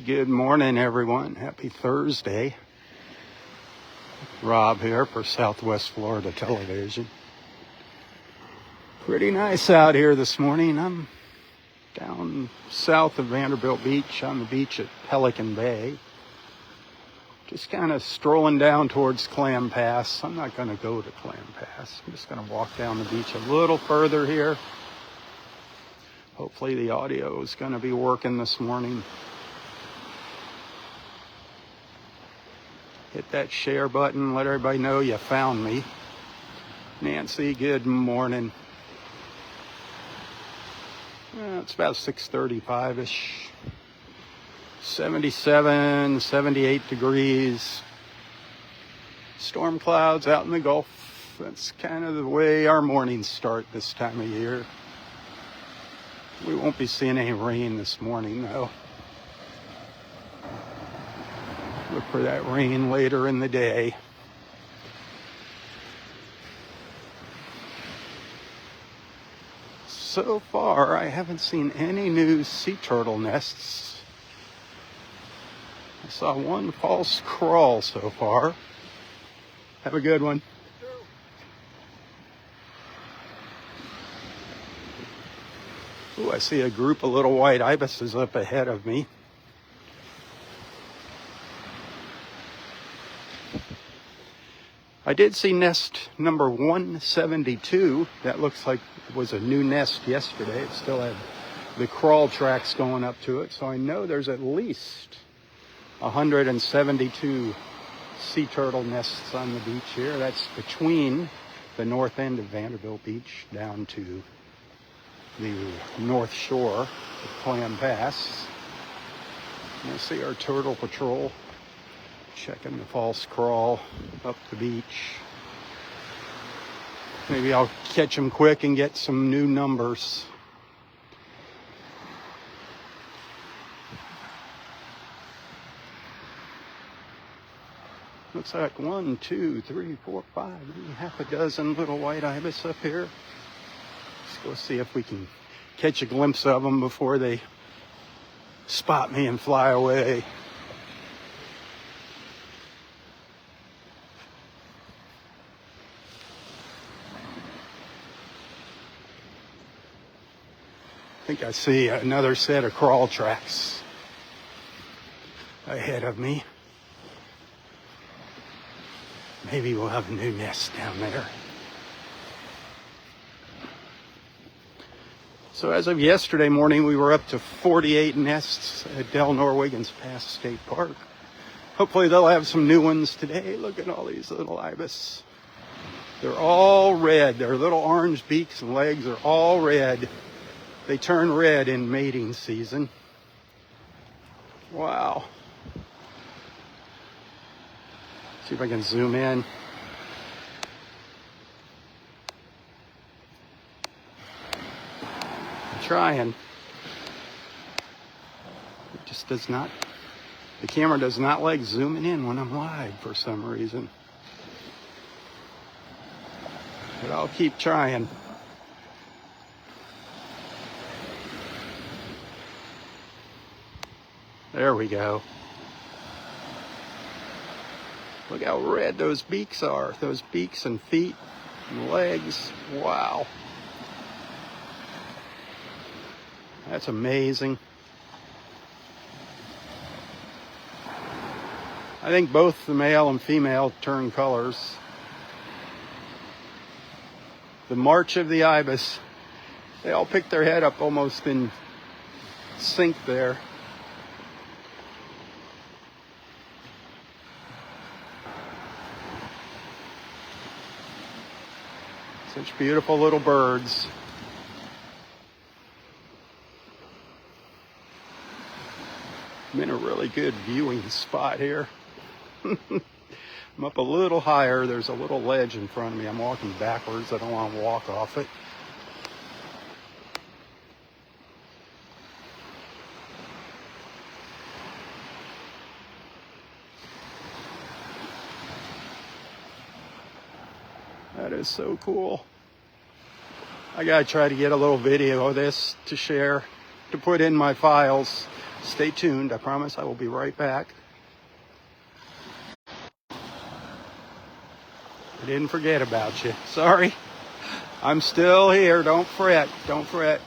Good morning, everyone. Happy Thursday. Robb here for Southwest Florida Television. Pretty nice out here this morning. I'm down south of Vanderbilt Beach on the beach at Pelican Bay. Just kind of strolling down towards Clam Pass. I'm not going to go to Clam Pass. I'm just going to walk down the beach a little further here. Hopefully the audio is going to be working this morning. Hit that share button, let everybody know you found me. Nancy, good morning. It's about 6:35-ish. 77, 78 degrees. Storm clouds out in the Gulf. That's kind of the way our mornings start this time of year. We won't be seeing any rain this morning, though. Look for that rain later in the day. So far, I haven't seen any new sea turtle nests. I saw one false crawl so far. Have a good one. Ooh, I see a group of little white ibises up ahead of me. I did see nest number 172. That looks like it was a new nest yesterday. It still had the crawl tracks going up to it. So I know there's at least 172 sea turtle nests on the beach here. That's between the north end of Vanderbilt Beach down to the north shore of Clam Pass. And I see our turtle patrol checking the false crawl up the beach. Maybe I'll catch them quick and get some new numbers. Looks like 1, 2, 3, 4, 5, maybe half a dozen little white ibis up here. Let's go see if we can catch a glimpse of them before they spot me and fly away. I think I see another set of crawl tracks ahead of me. Maybe we'll have a new nest down there. So as of yesterday morning, we were up to 48 nests at Delnor-Wiggins Pass State Park. Hopefully they'll have some new ones today. Look at all these little ibis. They're all red. Their little orange beaks and legs are all red. They turn red in mating season. Wow. See if I can zoom in. I'm trying. It just does not, the camera does not like zooming in when I'm live for some reason. But I'll keep trying. There we go. Look how red those beaks are. Those beaks and feet and legs. Wow. That's amazing. I think both the male and female turn colors. The march of the ibis. They all pick their head up almost in sync there. Such beautiful little birds. I'm in a really good viewing spot here. I'm up a little higher. There's a little ledge in front of me. I'm walking backwards. I don't want to walk off it. That is so cool. I gotta try to get a little video of this to share, to put in my files. Stay tuned. I promise I will be right back. I didn't forget about you. Sorry. I'm still here. Don't fret. Don't fret.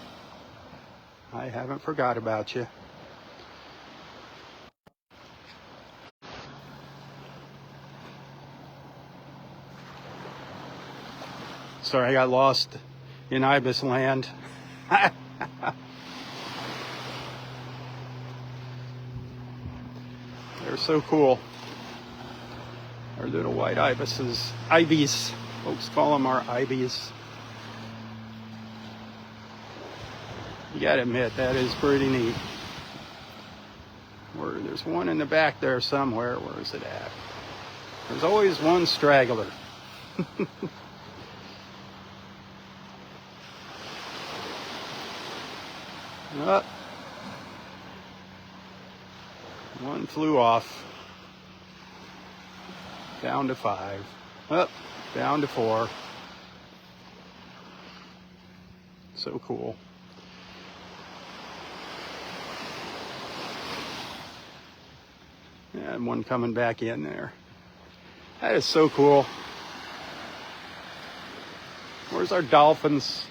I haven't forgot about you. Sorry, I got lost in Ibis land. They're so cool. Our little white ibises. Ibies. Folks call them our ibies. You gotta admit, that is pretty neat. There's one in the back there somewhere. Where is it at? There's always one straggler. Up. One flew off. Down to 5. Up. Down to 4. So cool. And one coming back in there. That is so cool. Where's our dolphins?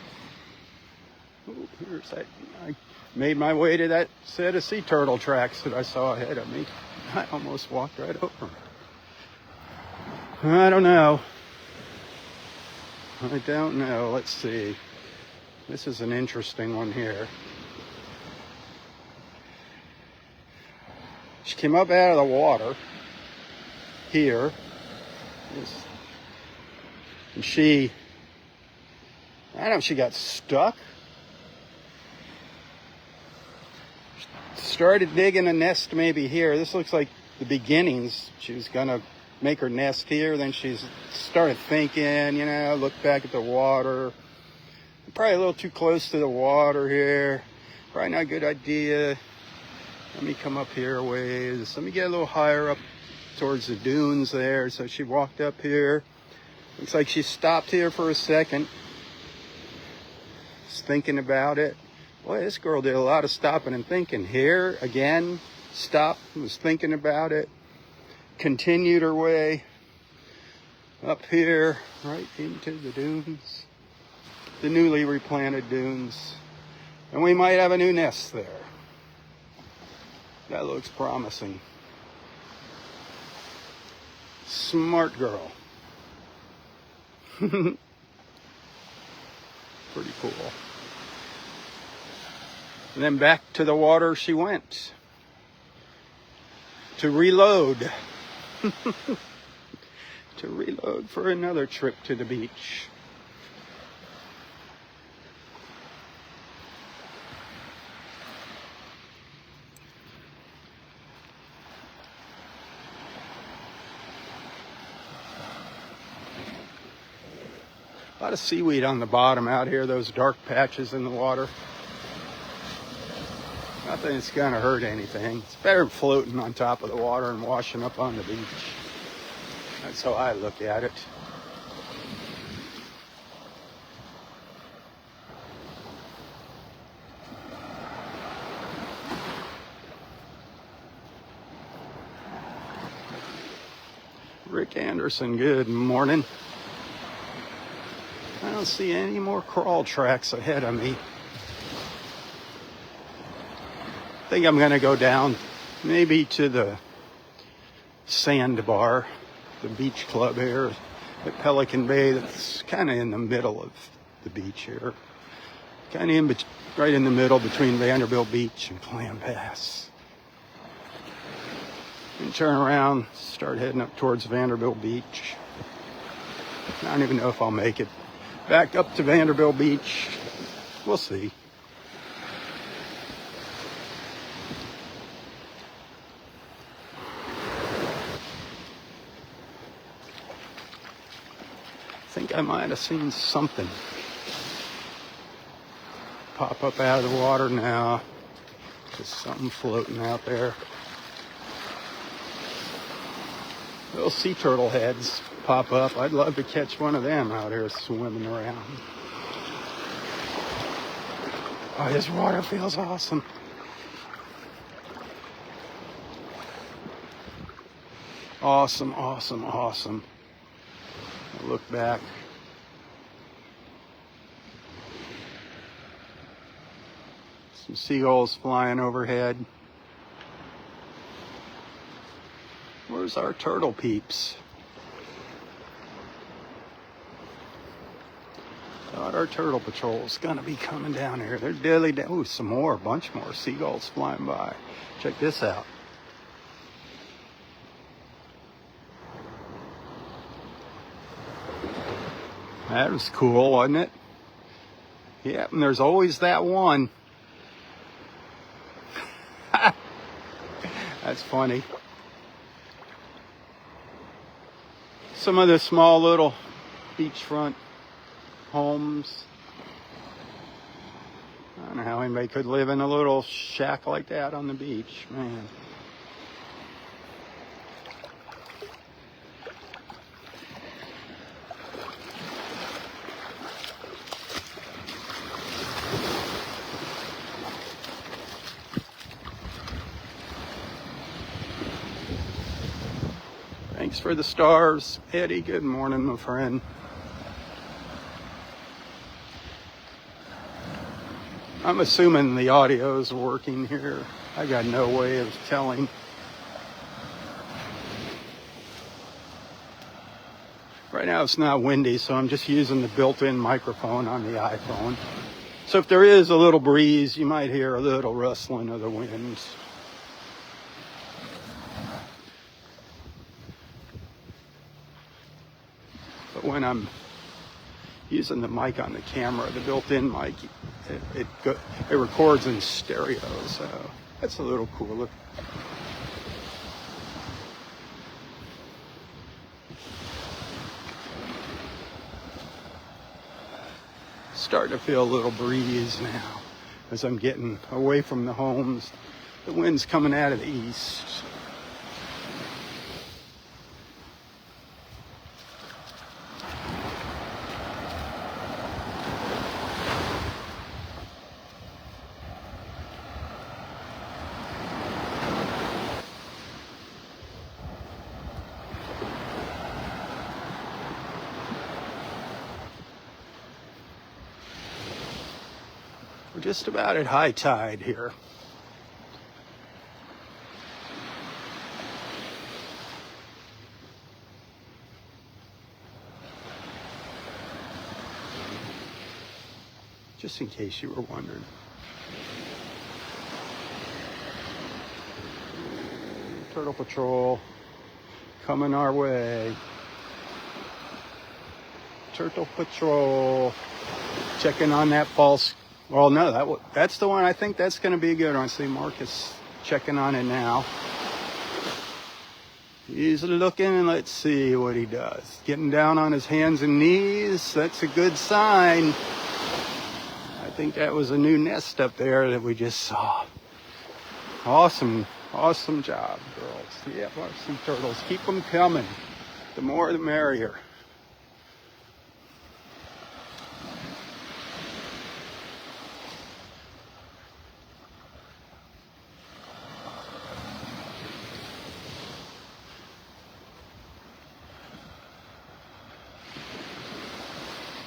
Oh, here's that. I made my way to that set of sea turtle tracks that I saw ahead of me. I almost walked right over them. I don't know. I don't know. Let's see. This is an interesting one here. She came up out of the water here. And I don't know if she got stuck. Started digging a nest maybe here. This looks like the beginnings. She was gonna make her nest here. Then she's started thinking, looked back at the water. Probably a little too close to the water here. Probably not a good idea. Let me come up here a ways. Let me get a little higher up towards the dunes there. So she walked up here. Looks like she stopped here for a second. Just thinking about it. Boy, this girl did a lot of stopping and thinking. Here, again, stopped, was thinking about it. Continued her way up here, right into the dunes. The newly replanted dunes. And we might have a new nest there. That looks promising. Smart girl. Pretty cool. And then back to the water she went to reload. To reload for another trip to the beach. A lot of seaweed on the bottom out here, those dark patches in the water. Nothing that's gonna hurt anything. It's better than floating on top of the water and washing up on the beach. That's how I look at it. Rick Anderson, good morning. I don't see any more crawl tracks ahead of me. I think I'm gonna go down maybe to the sandbar, the beach club here at Pelican Bay. That's kind of in the middle of the beach here. Kind of right in the middle between Vanderbilt Beach and Clam Pass. And turn around, start heading up towards Vanderbilt Beach. I don't even know if I'll make it back up to Vanderbilt Beach. We'll see. I think I might have seen something pop up out of the water now. Just something floating out there. Little sea turtle heads pop up. I'd love to catch one of them out here swimming around. Oh, this water feels awesome. Awesome, awesome, awesome. I look back. Some seagulls flying overhead. Where's our turtle peeps? Thought our turtle patrol's gonna be coming down here. They're deadly down. Ooh, some more, a bunch more seagulls flying by. Check this out. That was cool, wasn't it? Yeah, and there's always that one. That's funny. Some of the small little beachfront homes. I don't know how anybody could live in a little shack like that on the beach, man. Thanks for the stars, Eddie. Good morning, my friend. I'm assuming the audio is working here. I got no way of telling. Right now it's not windy, so I'm just using the built-in microphone on the iPhone. So if there is a little breeze, you might hear a little rustling of the winds. But when I'm using the mic on the camera, the built-in mic, it records in stereo, so that's a little cooler. Starting to feel a little breeze now as I'm getting away from the homes. The wind's coming out of the east. We're just about at high tide here. Just in case you were wondering. Turtle Patrol coming our way. Turtle Patrol checking on that false. Well, no, that's the one. I think that's going to be a good one. I see Marcus checking on it now. He's looking, and let's see what he does. Getting down on his hands and knees. That's a good sign. I think that was a new nest up there that we just saw. Awesome, awesome job, girls. Yeah, some turtles. Keep them coming. The more, the merrier.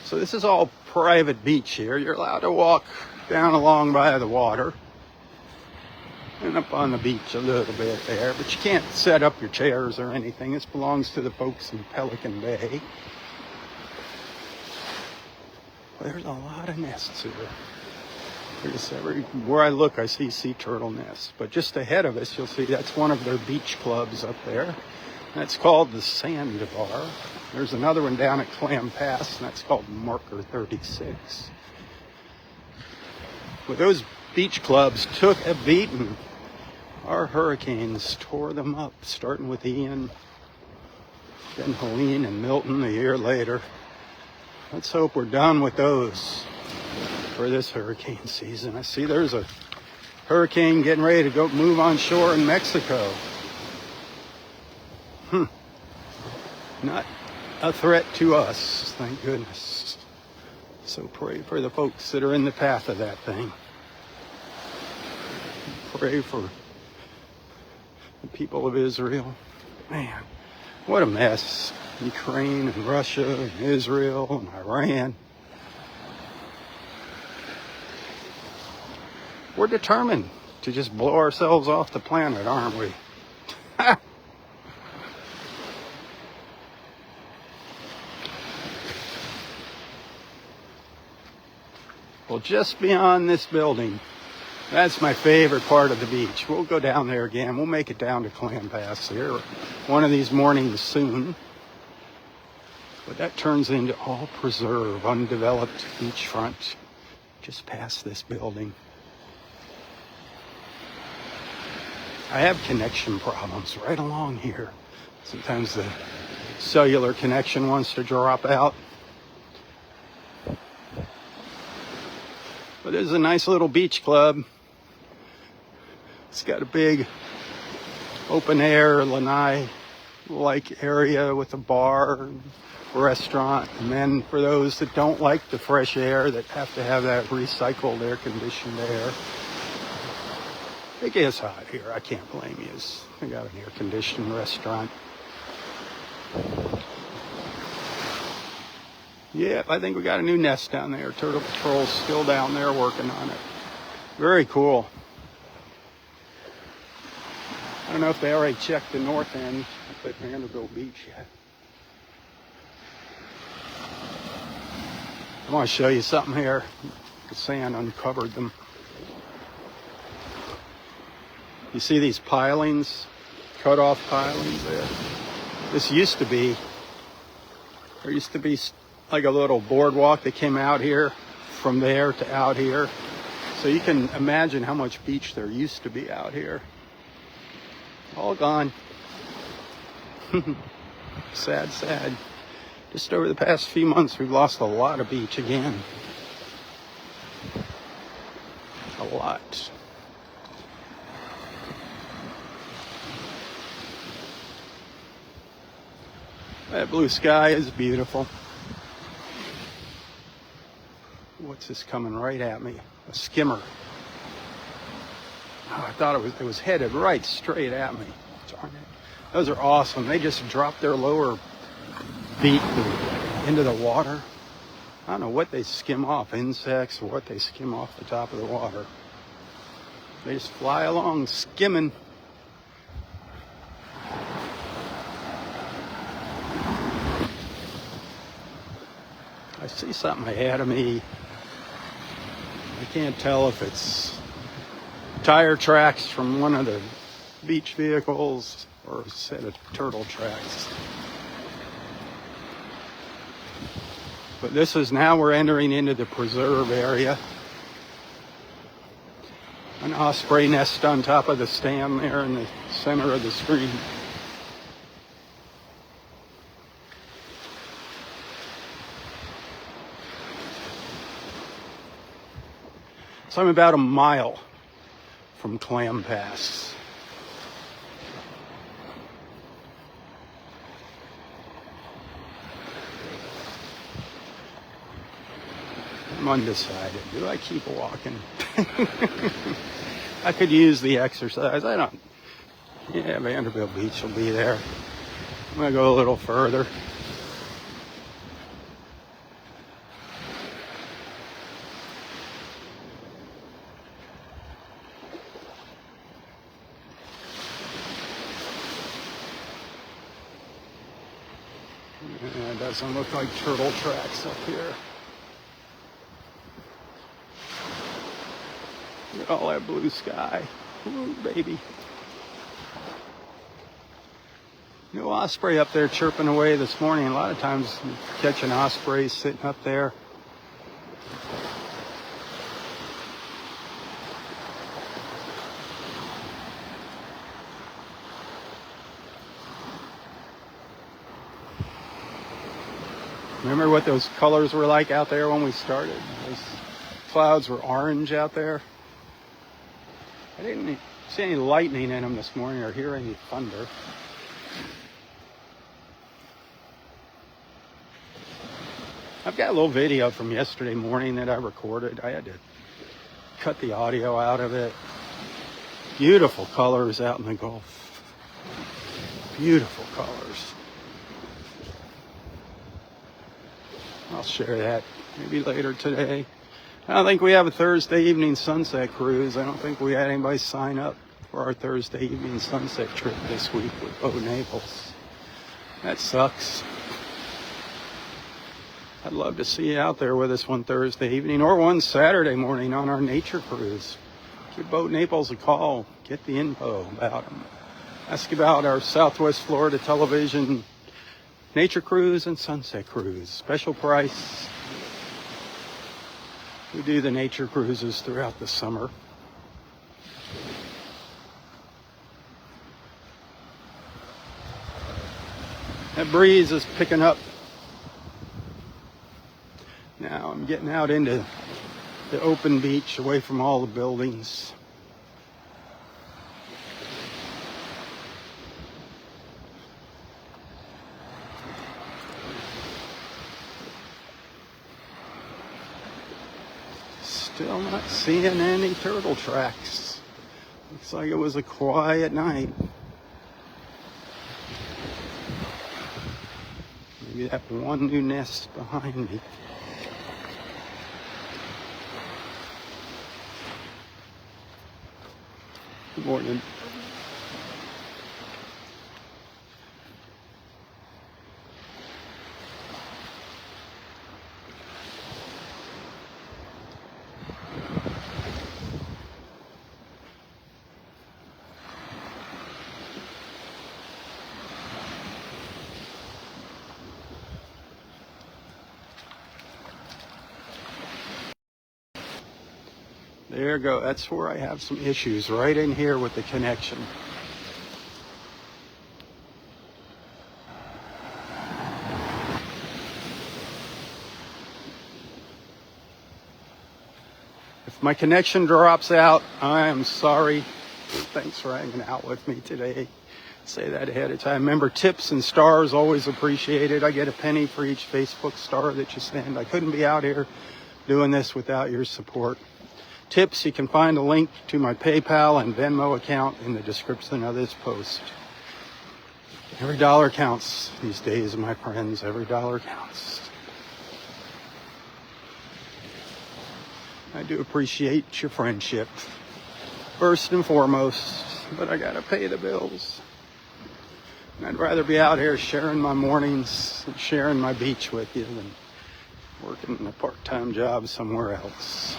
So this is all private beach here. You're allowed to walk down along by the water and up on the beach a little bit there, but you can't set up your chairs or anything. This belongs to the folks in Pelican Bay. Well, there's a lot of nests here. Where I look, I see sea turtle nests, but just ahead of us, you'll see that's one of their beach clubs up there. That's called the Sandbar. There's another one down at Clam Pass, and that's called Marker 36. Well, those beach clubs took a beating. Our hurricanes tore them up, starting with Ian, then Helene and Milton a year later. Let's hope we're done with those for this hurricane season. I see there's a hurricane getting ready to go move on shore in Mexico. Not a threat to us, thank goodness. So pray for the folks that are in the path of that thing. Pray for the people of Israel. Man, What a mess. Ukraine and Russia and Israel and Iran. We're determined to just blow ourselves off the planet, aren't we? Well, just beyond this building, that's my favorite part of the beach. We'll go down there again. We'll make it down to Clam Pass here one of these mornings soon. But that turns into all preserve, undeveloped beachfront just past this building. I have connection problems right along here. Sometimes the cellular connection wants to drop out. But there's a nice little beach club. It's got a big open air lanai-like area with a bar, restaurant, and then for those that don't like the fresh air, that have to have that recycled air-conditioned air. It gets hot here. I can't blame you. I got an air-conditioned restaurant. Yeah, I think we got a new nest down there. Turtle Patrol's still down there working on it. Very cool. I don't know if they already checked the north end at Vanderbilt Beach yet. I want to show you something here. The sand uncovered them. You see these pilings, cut off pilings there? There used to be like a little boardwalk that came out here from there to out here. So you can imagine how much beach there used to be out here. All gone. Sad, sad. Just over the past few months, we've lost a lot of beach again. A lot. That blue sky is beautiful. What's this coming right at me? A skimmer. Oh, I thought it was headed right straight at me. Darn it. Those are awesome. They just dropped their lower beak into the water. I don't know what they skim off, insects or what they skim off the top of the water. They just fly along skimming. I see something ahead of me. I can't tell if it's tire tracks from one of the beach vehicles or a set of turtle tracks. But this is now we're entering into the preserve area. An osprey nest on top of the stand there in the center of the screen. So I'm about a mile from Clam Pass. I'm undecided. Do I keep walking? I could use the exercise. Yeah, Vanderbilt Beach will be there. I'm gonna go a little further. It doesn't look like turtle tracks up here. Look at all that blue sky. Ooh, baby. No osprey up there chirping away this morning. A lot of times you catch an osprey sitting up there. Remember what those colors were like out there when we started? Those clouds were orange out there. I didn't see any lightning in them this morning or hear any thunder. I've got a little video from yesterday morning that I recorded. I had to cut the audio out of it. Beautiful colors out in the Gulf. Beautiful colors. I'll share that maybe later today. I don't think we have a Thursday evening sunset cruise. I don't think we had anybody sign up for our Thursday evening sunset trip this week with Boat Naples. That sucks. I'd love to see you out there with us one Thursday evening or one Saturday morning on our nature cruise. Give Boat Naples a call. Get the info about them. Ask about our Southwest Florida Television nature cruise and sunset cruise. Special price. We do the nature cruises throughout the summer. That breeze is picking up. Now I'm getting out into the open beach away from all the buildings. Still not seeing any turtle tracks. Looks like it was a quiet night. Maybe that one new nest behind me. Good morning. There you go. That's where I have some issues, right in here with the connection. If my connection drops out, I am sorry. Thanks for hanging out with me today. Say that ahead of time. Remember, tips and stars always appreciated. I get a penny for each Facebook star that you send. I couldn't be out here doing this without your support. Tips, you can find a link to my PayPal and Venmo account in the description of this post. Every dollar counts these days, my friends. Every dollar counts. I do appreciate your friendship, first and foremost, but I gotta pay the bills. And I'd rather be out here sharing my mornings and sharing my beach with you than working a part-time job somewhere else.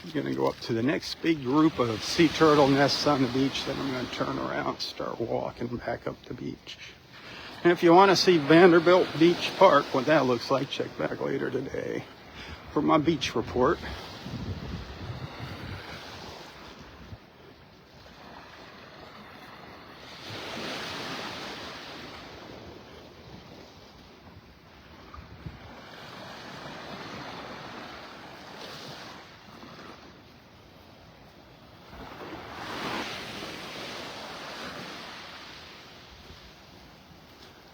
I'm going to go up to the next big group of sea turtle nests on the beach. Then I'm going to turn around and start walking back up the beach. And if you want to see Vanderbilt Beach Park, what that looks like, check back later today for my beach report.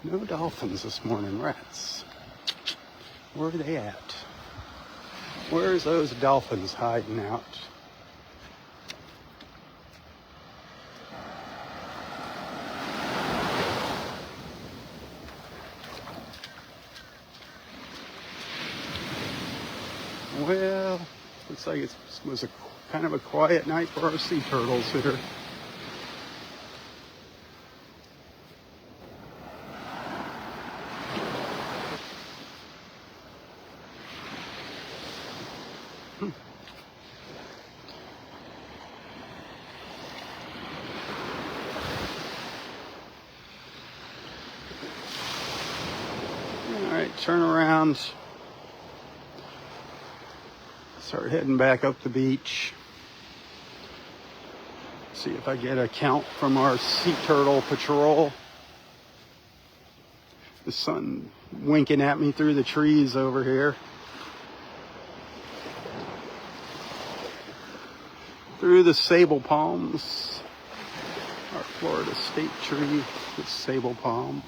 No dolphins this morning, rats. Where are they at? Where's those dolphins hiding out? Well, looks like it was a kind of a quiet night for our sea turtles here. Turn around, start heading back up the beach. See if I get a count from our sea turtle patrol. The sun winking at me through the trees over here. Through the sable palms. Our Florida state tree, the sable palm.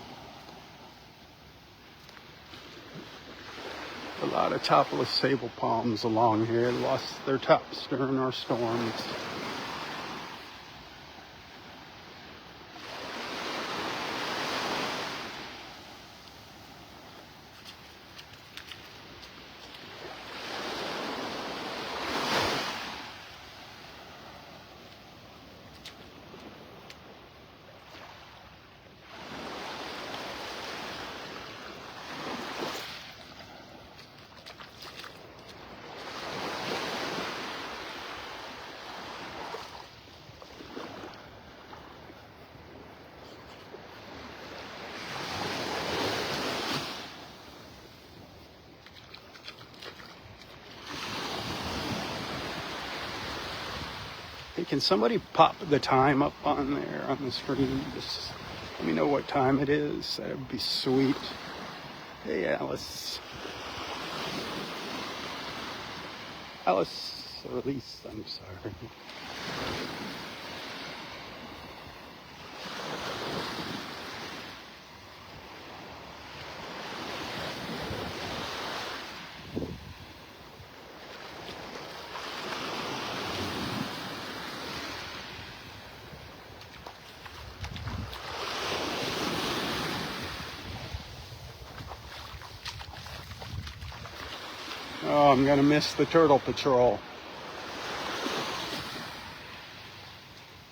A lot of topless sable palms along here lost their tops during our storms. Hey, can somebody pop the time up on there on the screen? Just let me know what time it is. That would be sweet. Hey, Alice. Alice, or Elise, I'm sorry. Oh, I'm gonna miss the turtle patrol.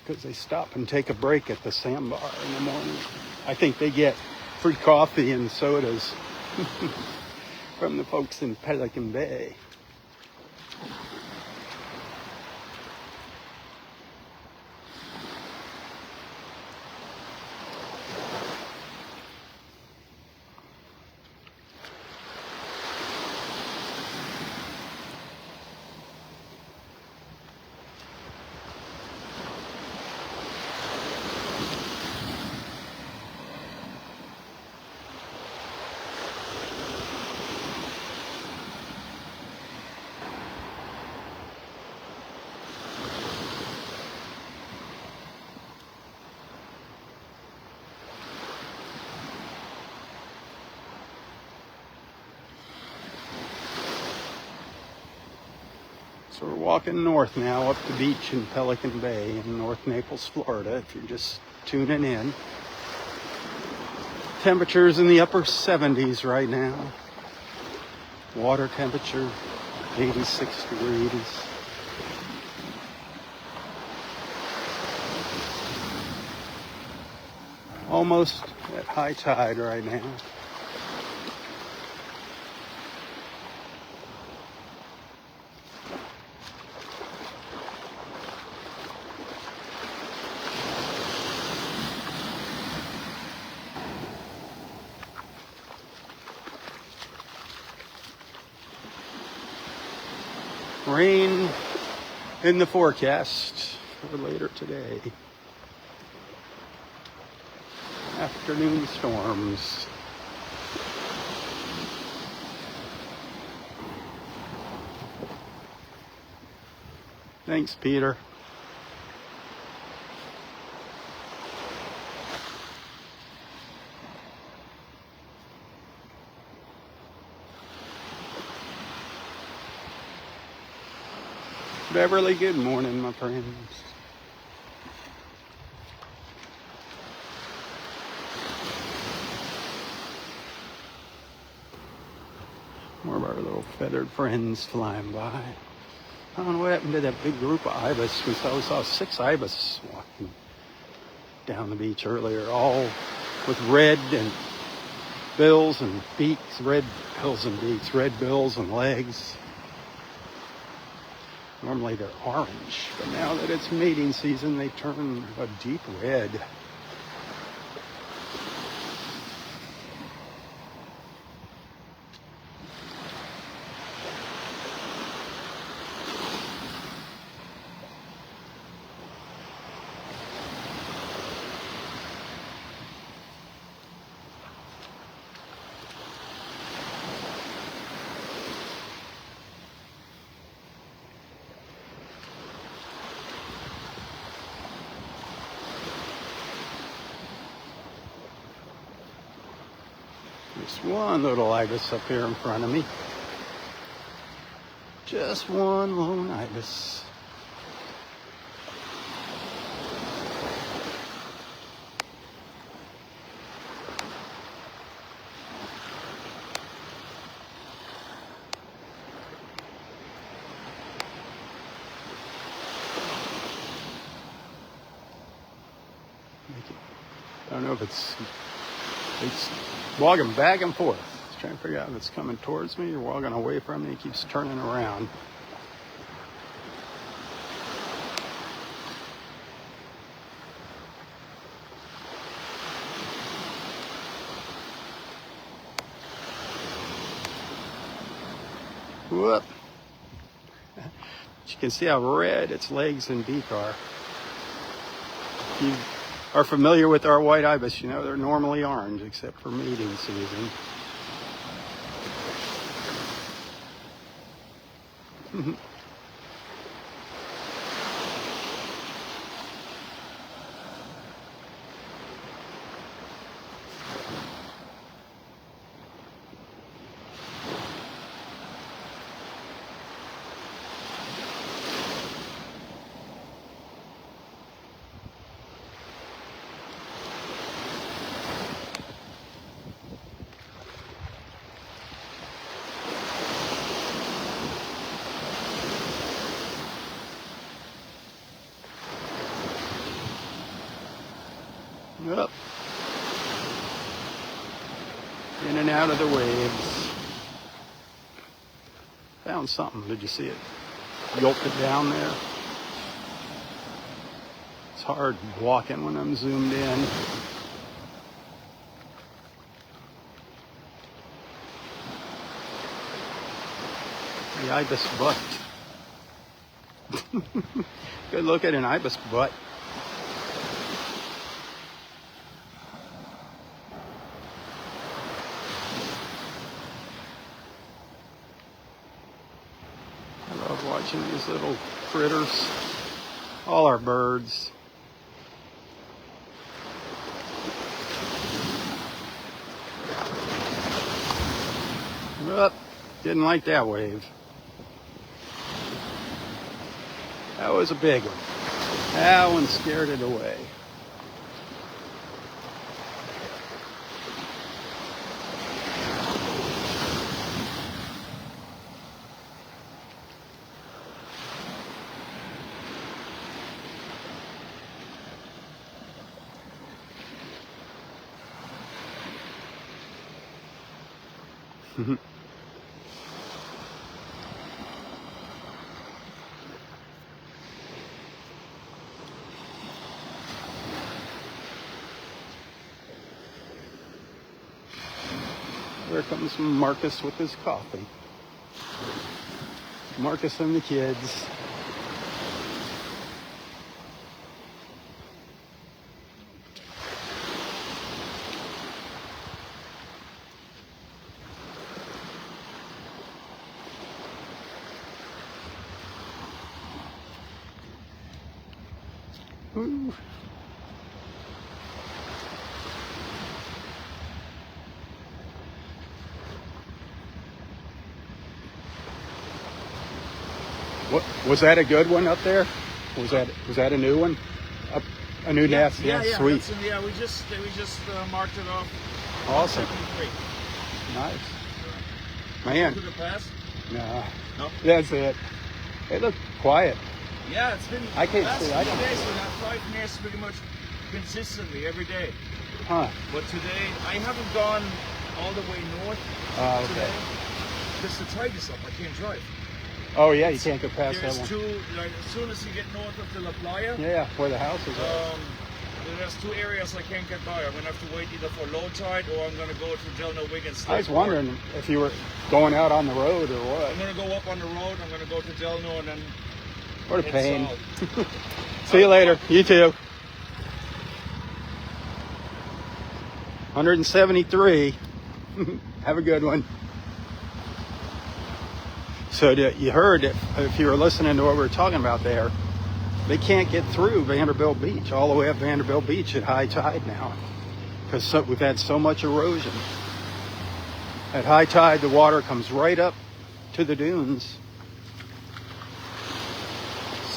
Because they stop and take a break at the sandbar in the morning. I think they get free coffee and sodas from the folks in Pelican Bay. So we're walking north now up the beach in Pelican Bay in North Naples, Florida, if you're just tuning in. Temperatures in the upper 70s right now. Water temperature 86 degrees. Almost at high tide right now. Rain in the forecast for later today. Afternoon storms. Thanks, Peter. Beverly, good morning, my friends. More of our little feathered friends flying by. I don't know what happened to that big group of ibis. We saw 6 ibis walking down the beach earlier, all with red and bills and beaks, red bills and beaks, red bills and legs. Normally they're orange, but now that it's mating season, they turn a deep red. There's one little ibis up here in front of me. Just one lone ibis. I don't know if it's walking back and forth. Just trying to figure out if it's coming towards me or walking away from me. It keeps turning around. Whoop. You can see how red its legs and beak are. If you are familiar with our white ibis, you know they're normally orange except for mating season. Up. In and out of the waves. Found something. Did you see it? Yolked it down there. It's hard walking when I'm zoomed in. The ibis butt. Good look at an ibis butt. Watching these little critters, all our birds. But didn't like that wave. That was a big one. That one scared it away. There comes Marcus with his coffee. Marcus and the kids. Ooh. What was that? A good one up there? Was that a new one? A new nest? Yeah, sweet. Yeah, we just marked it off. Awesome. Nice. Man. To the pass? No. No. That's it. It looked quiet. Yeah, it's been. I can't last see. few I don't. days, we have 5 nests pretty much consistently every day. Huh. But today I haven't gone all the way north today because the tide is up. I can't drive. Oh yeah, you can't go past that There's one. two. Like, as soon as you get north of the La Playa. Yeah, where the houses are. There's 2 areas I can't get by. I'm gonna have to wait either for low tide or I'm gonna go to Delnor-Wiggins Pass State I was Park. wondering if you were going out on the road or what. I'm gonna go up on the road. I'm gonna go to Delnor and then. What a pain. South. See you later. You too. 173. Have a good one. So you heard, if you were listening to what we were talking about there, they can't get through Vanderbilt Beach, all the way up Vanderbilt Beach at high tide now, because we've had so much erosion. At high tide, the water comes right up to the dunes,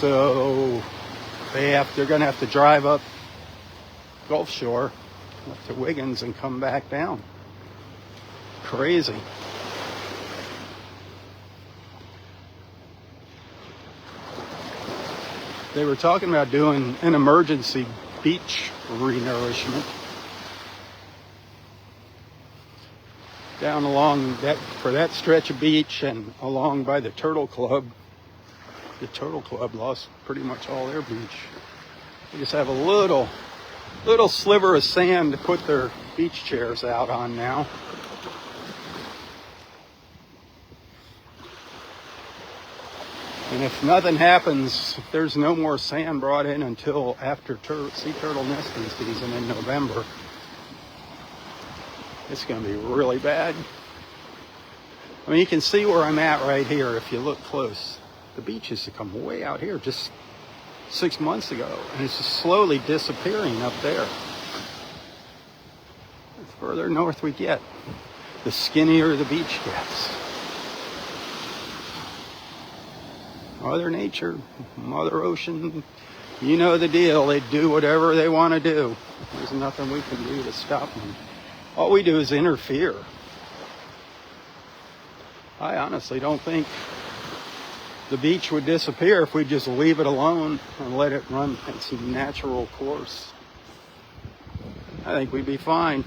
So they're going to have to drive up Gulf Shore up to Wiggins and come back down. Crazy. They were talking about doing an emergency beach renourishment down along that, for that stretch of beach and along by the Turtle Club. The Turtle Club lost pretty much all their beach. They just have a little sliver of sand to put their beach chairs out on now. And if nothing happens, if there's no more sand brought in until after sea turtle nesting season in November, it's going to be really bad. I mean, you can see where I'm at right here if you look close. The beach used to come way out here just 6 months ago, and it's just slowly disappearing up there. The further north we get, the skinnier the beach gets. Mother Nature, Mother Ocean, you know the deal. They do whatever they want to do. There's nothing we can do to stop them. All we do is interfere. I honestly don't think the beach would disappear if we just leave it alone and let it run its natural course. I think we'd be fine.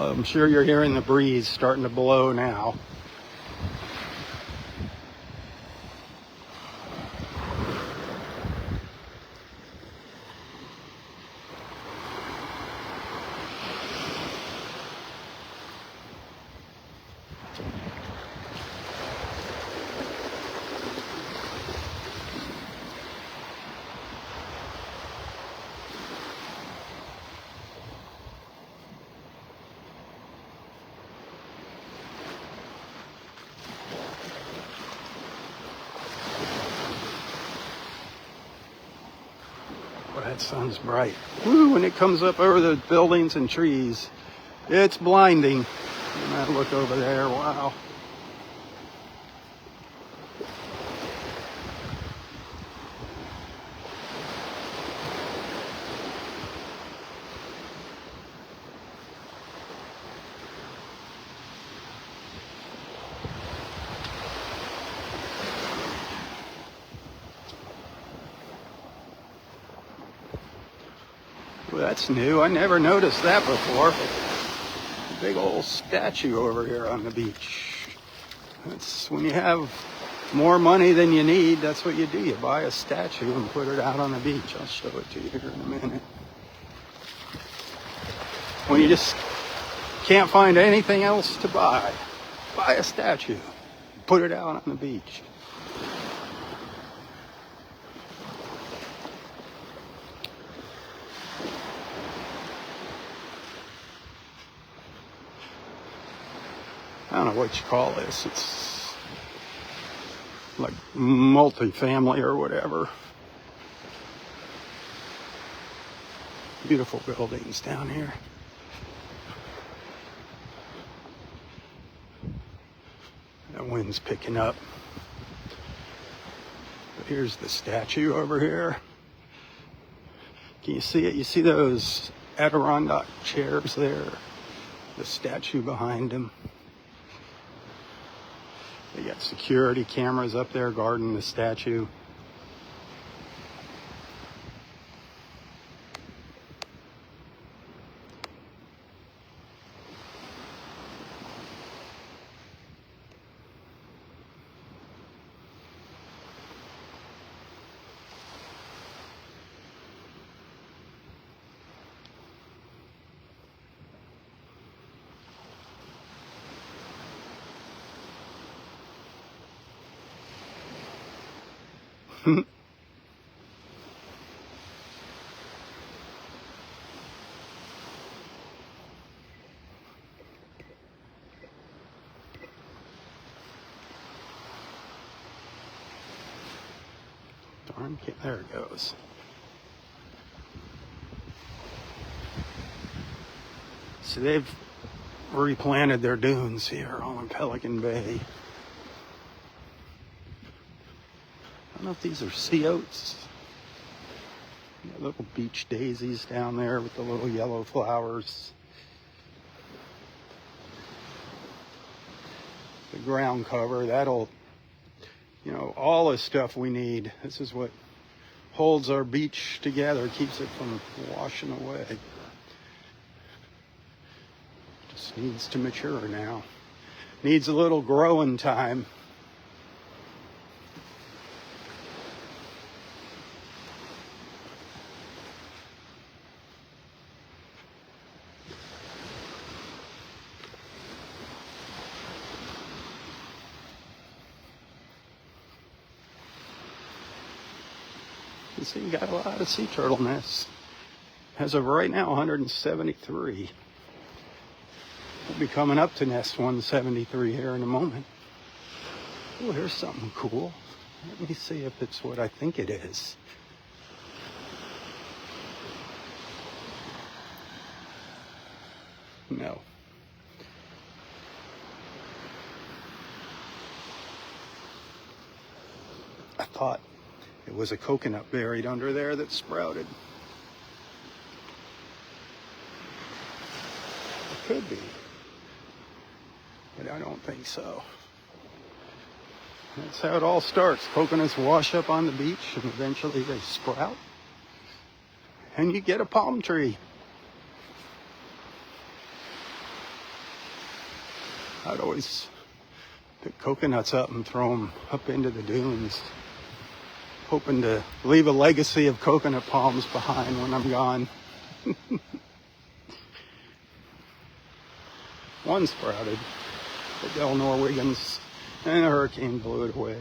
I'm sure you're hearing the breeze starting to blow now. That sun's bright. Woo, when it comes up over the buildings and trees, it's blinding. And I look over there, wow. Well, that's new. I never noticed that before. A big old statue over here on the beach. That's when you have more money than you need, that's what you do. You buy a statue and put it out on the beach. I'll show it to you here in a minute. When you just can't find anything else to buy a statue. Put it out on the beach. I don't know what you call this. It's like multi-family or whatever. Beautiful buildings down here. That wind's picking up. But here's the statue over here. Can you see it? You see those Adirondack chairs there? The statue behind them. They got security cameras up there guarding the statue. Darn, there it goes. So they've replanted their dunes here on Pelican Bay. I don't know if these are sea oats. Got little beach daisies down there with the little yellow flowers. The ground cover, that'll, all the stuff we need. This is what holds our beach together, keeps it from washing away. Just needs to mature now. Needs a little growing time. You see, you got a lot of sea turtle nests. As of right now, 173. We'll be coming up to nest 173 here in a moment. Oh, here's something cool. Let me see if it's what I think it is. No. I thought it was a coconut buried under there that sprouted. It could be, but I don't think so. That's how it all starts. Coconuts wash up on the beach and eventually they sprout. And you get a palm tree. I'd always pick coconuts up and throw them up into the dunes, hoping to leave a legacy of coconut palms behind when I'm gone. One sprouted, the Delnor-Wiggins, and a hurricane blew it away.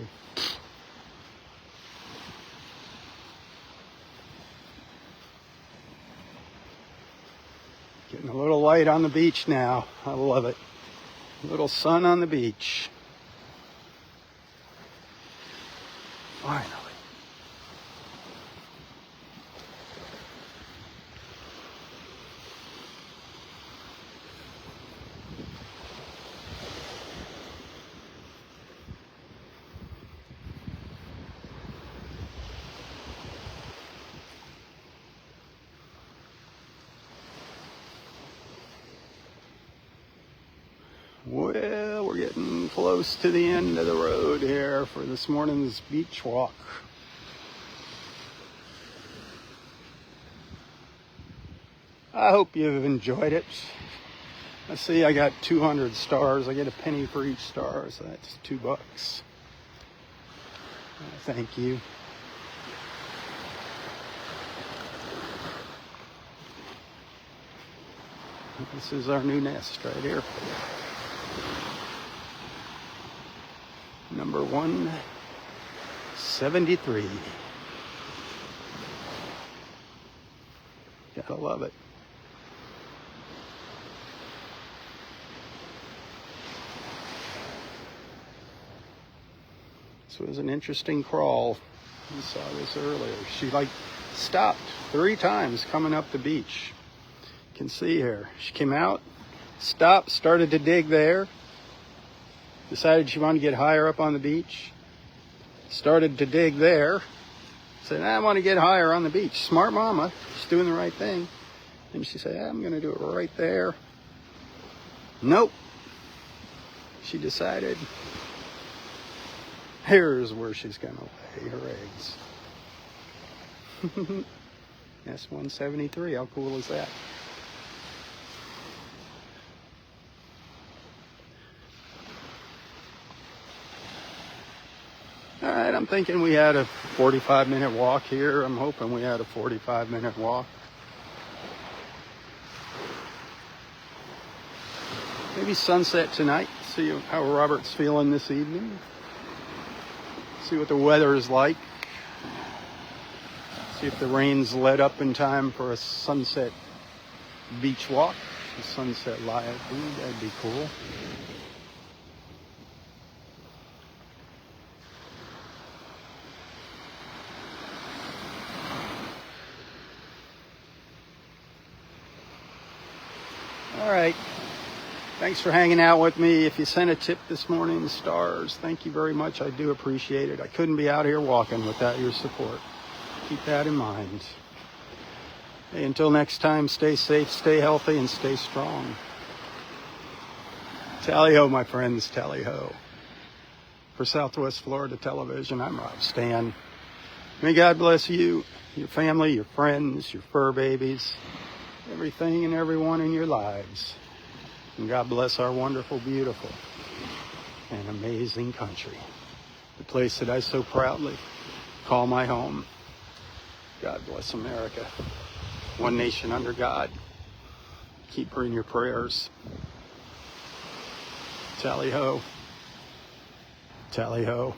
Getting a little light on the beach now. I love it. A little sun on the beach. Finally. Well, we're getting close to the end of the road here for this morning's beach walk. I hope you've enjoyed it. I see I got 200 stars. I get a penny for each star, so that's $2. Thank you. This is our new nest right here. Number 173. Gotta love it. This was an interesting crawl. We saw this earlier. She stopped 3 times coming up the beach. You can see here. She came out, stopped, started to dig there. Decided she wanted to get higher up on the beach. Started to dig there. Said, I want to get higher on the beach. Smart mama. She's doing the right thing. And she said, I'm going to do it right there. Nope. She decided here's where she's going to lay her eggs. That's 173. How cool is that? All right, I'm thinking we had a 45-minute walk here. I'm hoping we had a 45-minute walk. Maybe sunset tonight. See how Robert's feeling this evening. See what the weather is like. See if the rain's let up in time for a sunset beach walk. A sunset live feed, that'd be cool. All right. Thanks for hanging out with me. If you sent a tip this morning, stars, thank you very much. I do appreciate it. I couldn't be out here walking without your support. Keep that in mind. Hey, until next time, stay safe, stay healthy, and stay strong. Tally-ho, my friends, tally-ho. For Southwest Florida Television, I'm Rob Stan. May God bless you, your family, your friends, your fur babies, everything and everyone in your lives. And God bless our wonderful, beautiful, and amazing country. The place that I so proudly call my home. God bless America. One nation under God. Keep her in your prayers. Tally-ho. Tally-ho.